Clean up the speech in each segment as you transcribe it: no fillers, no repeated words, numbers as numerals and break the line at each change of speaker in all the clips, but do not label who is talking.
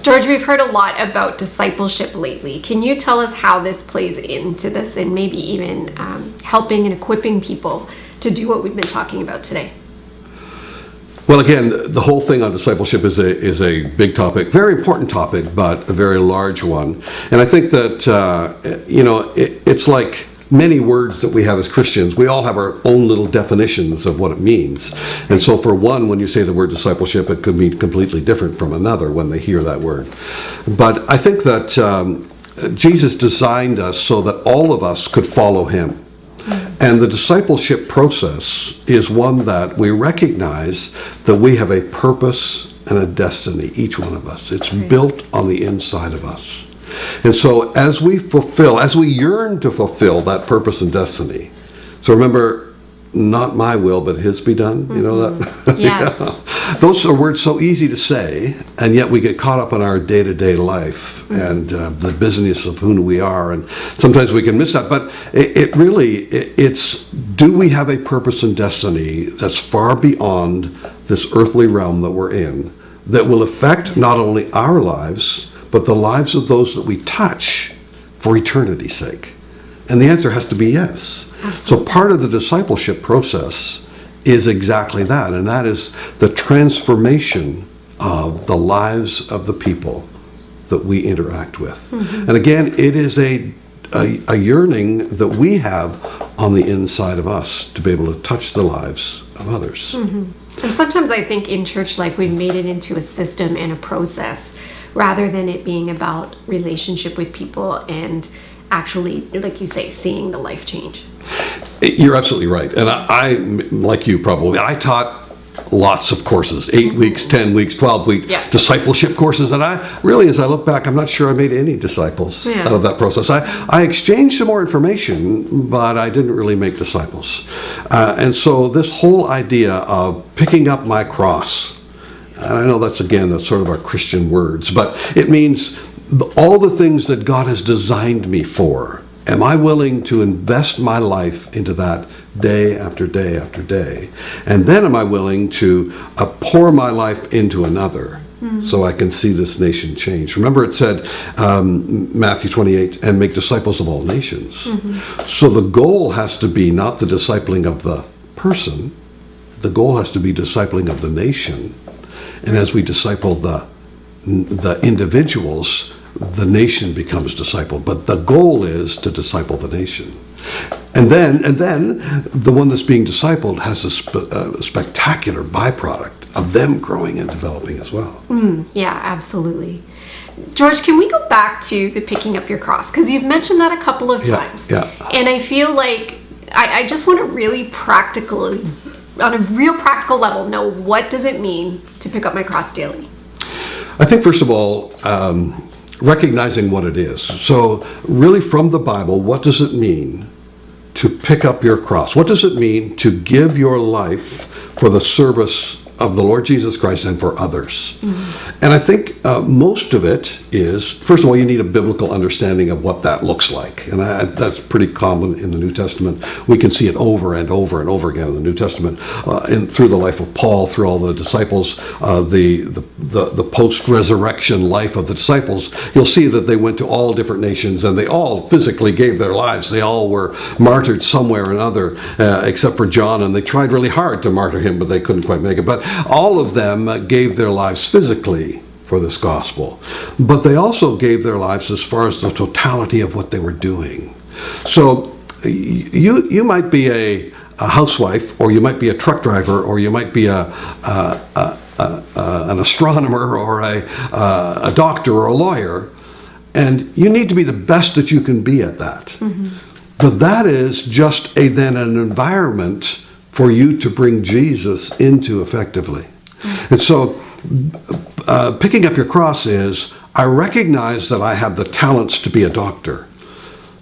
George, we've heard a lot about discipleship lately. Can you tell us how this plays into this and maybe even helping and equipping people to do what we've been talking about today?
Well, again, the whole thing on discipleship is a big topic, very important topic, but a very large one. And I think that, it's like many words that we have as Christians. We all have our own little definitions of what it means. And so for one, when you say the word discipleship, it could mean completely different from another when they hear that word. But I think that Jesus designed us so that all of us could follow him. And the discipleship process is one that we recognize that we have a purpose and a destiny, each one of us. It's built on the inside of us. And so as we yearn to fulfill that purpose and destiny, so remember, not my will, but his be done. You know that?
Yes.
Yeah. Those are words so easy to say, and yet we get caught up in our day-to-day life and the business of who we are, and sometimes we can miss that. But it's do we have a purpose and destiny that's far beyond this earthly realm that we're in, that will affect not only our lives, but the lives of those that we touch for eternity's sake? And the answer has to be yes.
Absolutely.
So part of the discipleship process is exactly that, and that is the transformation of the lives of the people that we interact with. And again, it is a yearning that we have on the inside of us to be able to touch the lives of others.
And sometimes I think in church life we've made it into a system and a process rather than it being about relationship with people and actually, like you say, seeing the life change.
You're absolutely right. And I like you probably, I taught lots of courses, 8 weeks, 10 weeks, 12-week discipleship courses. And I really, as I look back, I'm not sure I made any disciples out of that process. I exchanged some more information, but I didn't really make disciples. And so this whole idea of picking up my cross, and I know that's sort of our Christian words, but it means all the things that God has designed me for. Am I willing to invest my life into that day after day after day? And then am I willing to pour my life into another so I can see this nation change? Remember it said, Matthew 28, and make disciples of all nations. So the goal has to be not the discipling of the person, the goal has to be discipling of the nation. And as we disciple the individuals, the nation becomes discipled. But the goal is to disciple the nation. And then the one that's being discipled has a spectacular byproduct of them growing and developing as well.
Yeah, absolutely. George, can we go back to the picking up your cross? Because you've mentioned that a couple of times.
Yeah.
And I feel like I just want to really practically, on a real practical level, know what does it mean to pick up my cross daily?
I think, first of all, recognizing what it is. So really from the Bible, what does it mean to pick up your cross? What does it mean to give your life for the service of the Lord Jesus Christ and for others? And I think most of it is, first of all, you need a biblical understanding of what that looks like. And that's pretty common in the New Testament. We can see it over and over and over again in the New Testament, and through the life of Paul, through all the disciples, the post-resurrection life of the disciples. You'll see that they went to all different nations and they all physically gave their lives. They all were martyred somewhere or another, except for John, and they tried really hard to martyr him, but they couldn't quite make it. But all of them gave their lives physically for this gospel, but they also gave their lives as far as the totality of what they were doing. So you might be a housewife, or you might be a truck driver, or you might be an astronomer, or a doctor, or a lawyer, and you need to be the best that you can be at that. But that is just then an environment for you to bring Jesus into effectively. And so picking up your cross is, I recognize that I have the talents to be a doctor,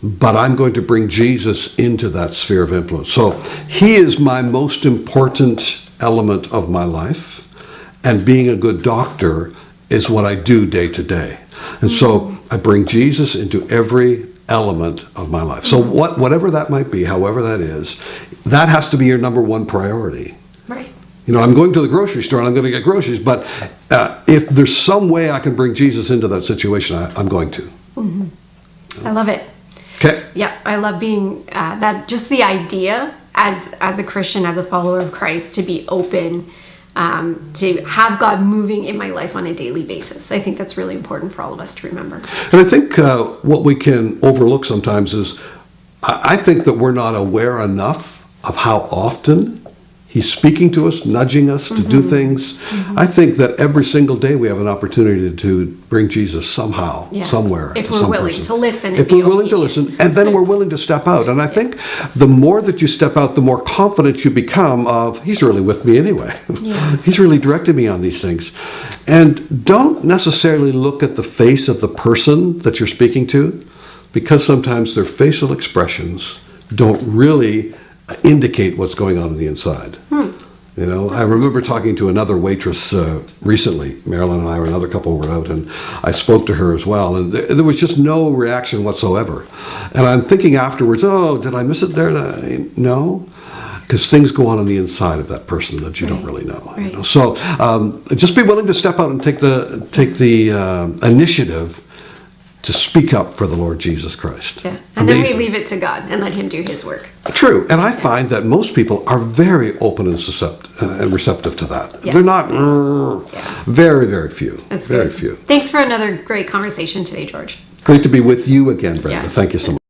but I'm going to bring Jesus into that sphere of influence. So he is my most important element of my life, and being a good doctor is what I do day to day. And so I bring Jesus into every element of my life. So whatever that might be, however that is, that has to be your number one priority.
Right.
I'm going to the grocery store and I'm going to get groceries, but if there's some way I can bring Jesus into that situation, I'm going to.
I love it.
Okay.
Yeah, I love being that. Just the idea as a Christian, as a follower of Christ, to be open, to have God moving in my life on a daily basis. I think that's really important for all of us to remember.
And I think what we can overlook sometimes is, I think that we're not aware enough of how often He's speaking to us, nudging us to do things. I think that every single day we have an opportunity to bring Jesus somehow, somewhere.
If we're willing to listen.
If we're willing to listen, and then we're willing to step out. And I think the more that you step out, the more confident you become of, He's really with me anyway.
Yes.
He's really directing me on these things. And don't necessarily look at the face of the person that you're speaking to, because sometimes their facial expressions don't really indicate what's going on the inside. I remember talking to another waitress recently. Marilyn and I were another couple were out, and I spoke to her as well, and there was just no reaction whatsoever. And I'm thinking afterwards, oh, did I miss it there? No, because things go on the inside of that person that you don't really know.
Right.
So just be willing to step out and take the initiative to speak up for the Lord Jesus Christ.
Yeah. And then we leave it to God and let Him do His work.
True. And I find that most people are very open and receptive to that.
Yes.
They're not, very, very few.
That's
very
good.
few.
Thanks for another great conversation today, George.
Great to be with you again, Brenda.
Yeah.
Thank you so much.